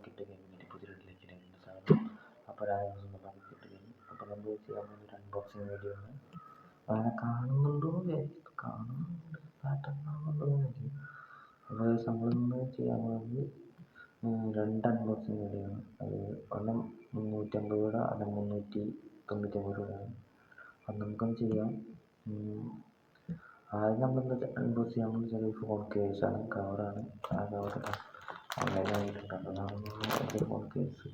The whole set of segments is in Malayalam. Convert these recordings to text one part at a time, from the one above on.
കിട്ടി കഴിഞ്ഞിട്ട് പുതിയ വീട്ടിലേക്ക് ഇടുന്ന സാധനം അപ്പോൾ കിട്ടി കഴിഞ്ഞു. അപ്പോൾ നമ്മൾ ചെയ്യാൻ പോകുന്ന ഒരു അൺബോക്സിങ് വീഡിയോ ആണ്. അങ്ങനെ കാണുന്നുണ്ടോ കാണുന്നുണ്ട് കാണുന്നുണ്ടോ അപ്പോൾ നമ്മളിന്ന് ചെയ്യാൻ പോകുന്നത് രണ്ട് അൺബോക്സിങ് വീഡിയോ ആണ്. അത് ഒരെണ്ണം 350 രൂപ, അത് 399 രൂപയാണ്. അപ്പം നമുക്കൊന്ന് ചെയ്യാം. ആദ്യം നമ്മളിന്ന് അൺബോക്സ് ചെയ്യാൻ പോകുന്നത് ചെറിയ ഫോൺ കേസാണ്, കവറാണ്. ആ കവർ ഓൺലൈനായിട്ടുണ്ട്. അതാണ് എൻ്റെ ഫോൺ കേസ്.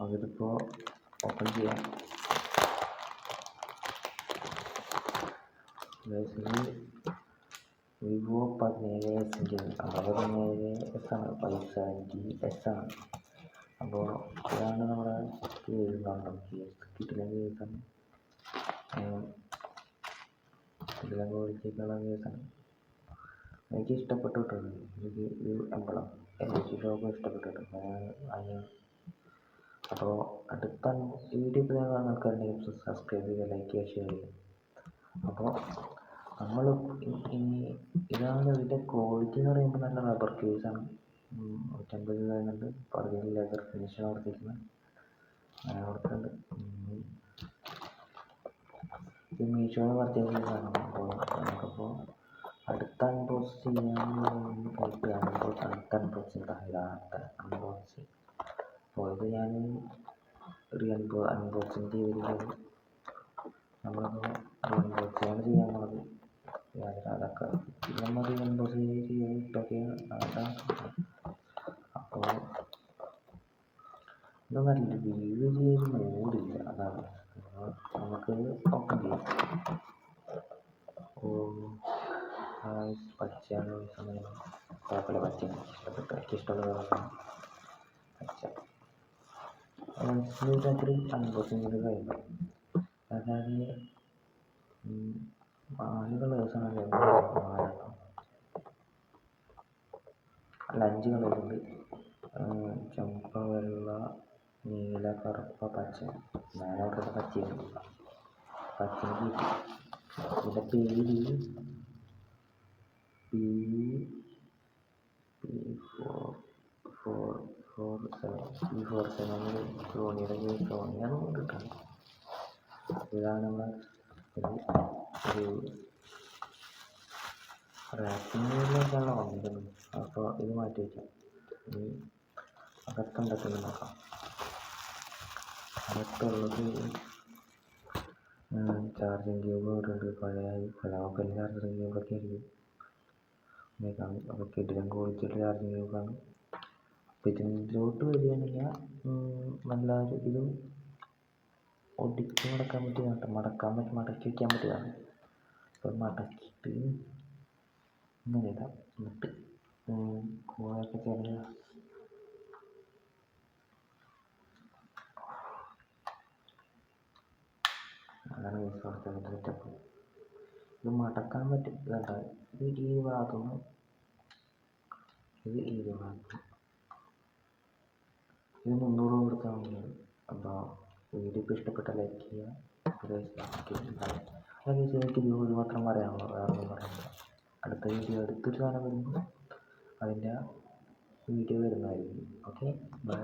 അതിപ്പോൾ ഓപ്പൺ ചെയ്യാം. വിവോ 17S 67S ആണ്, 570S ആണ്. അപ്പോൾ ഇതാണ് നമ്മുടെ കേസ്. കിട്ടുന്ന കേസാണ്, എല്ലാം ക്വാളിറ്റിയൊക്കെയുള്ള കേസാണ്. എനിക്ക് ഇഷ്ടപ്പെട്ടു കിട്ടുന്നത് എനിക്ക് ഒരു എംബളം LG ലോഗോ ഇഷ്ടപ്പെട്ടിട്ടുണ്ട്. അപ്പോൾ അടുത്ത വീഡിയോ കാണുന്ന ആൾക്കാരുണ്ടെങ്കിൽ സബ്സ്ക്രൈബ് ചെയ്യുക, ലൈക്ക് ചെയ്യുക, ഷെയർ ചെയ്യുക. അപ്പോൾ നമ്മൾ ഇതാണ് ഇതിൻ്റെ ക്വാളിറ്റി എന്ന് പറയുമ്പോൾ നല്ല റബ്ബർ കേസാണ്. 150 രൂപ വരുന്നുണ്ട്. പുറകിൽ ലെതർ ഫിനിഷാണ് കൊടുത്തിരിക്കുന്നത്. അങ്ങനെ കൊടുക്കുന്നുണ്ട്. ഇത് മീഷോയിൽ പർച്ചേസ് ചെയ്തതാണ്. അപ്പോൾ നമുക്കപ്പോൾ അടുത്ത അൺബോക്സ് ചെയ്യാൻ അടുത്ത അൺബോക്സിങ് അൺബോക്സിങ്. അപ്പോൾ ഇത് ഞാൻ അൺബോക്സിങ് ചെയ്തിട്ടുള്ളത് നമ്മളപ്പോൾ അൺബോക്സിങ്ങാണ് ചെയ്യാൻ പോകുന്നത്. അതൊക്കെ നമ്മൾ അൺബോക്സ് ചെയ്തിട്ടൊക്കെ അതാണ്. അപ്പോൾ ഇത് നല്ല വീഡിയോ ചെയ്യാൻ മൂടില്ല, അതാണ്. നമുക്ക് ഓപ്പൺ ചെയ്യാം. പച്ചയാണ് സമയം കുഴപ്പമില്ല, പച്ചയാണ് ഇഷ്ടപ്പെട്ടു. എനിക്ക് ഇഷ്ടമുള്ള പച്ച. രാത്രി അൺബോക്സിങ് ചെയ്ത് കഴിഞ്ഞു. അതായത് 4 കളേഴ്സാണ്. 5 കളറുണ്ട്. ചുമപ്പ, വെള്ള, നീല, കറുപ്പ, പച്ച. ഞാനവിടെ പച്ചയാണ്. പച്ചക്ക് ഇതിൻ്റെ പേര് P447 സോണിയുടെ സോണിയാണ് കിട്ടുന്നത്. ഇതാണ് നമ്മളെ ഒരു റാപ്പിങ്ങിലേക്കാണ് വന്നത്. അപ്പോൾ ഇത് മാറ്റി വയ്ക്കാം. അകത്തുണ്ടാക്കുന്നത് നോക്കാം. അകത്തുള്ളത് ചാർജിങ് ക്യൂബ് ഉണ്ട്. പഴയ പലാവക്കൽ ചാർജിങ് ക്യൂബൊക്കെ ആയിരിക്കും. അപ്പോൾ കിടിലൻ ക്വാളിറ്റിയുടെ ചാർജിങ് ക്യൂബാണ്. അപ്പോൾ ഇതിലോട്ട് വരികയാണെങ്കിൽ നല്ല ഇത് ഒടിച്ച് മടക്കാൻ പറ്റിയതാണ്. മടക്കി വയ്ക്കാൻ പറ്റിയതാണ്. അപ്പോൾ മടക്കിയിട്ട് ഇങ്ങനെ ഇടാം. എന്നിട്ട് കോളൊക്കെ ചേർന്ന് അതാണ് കൊടുത്തതിൻ്റെ സെറ്റപ്പ്. ഇത് മടക്കാൻ പറ്റും. ഇതല്ല, ഇത് ഈ ഭാഗത്തുനിന്ന് ഇത് ഈ ഭാഗത്ത്. ഇത് 300 രൂപ കൊടുത്താൽ മതിയാണ്. അപ്പോൾ വീഡിയോ ഇപ്പോൾ ഇഷ്ടപ്പെട്ട ലൈക്ക് ചെയ്യുക. എനിക്ക് ഇത് മാത്രം പറയാനുള്ളൂ, വേറെ ഒന്നും പറയാനില്ല. അടുത്ത വീഡിയോ അടുത്തൊരു സാധനം വരുമ്പോൾ അതിൻ്റെ വീഡിയോ വരുന്നതായിരിക്കും. Okay, by.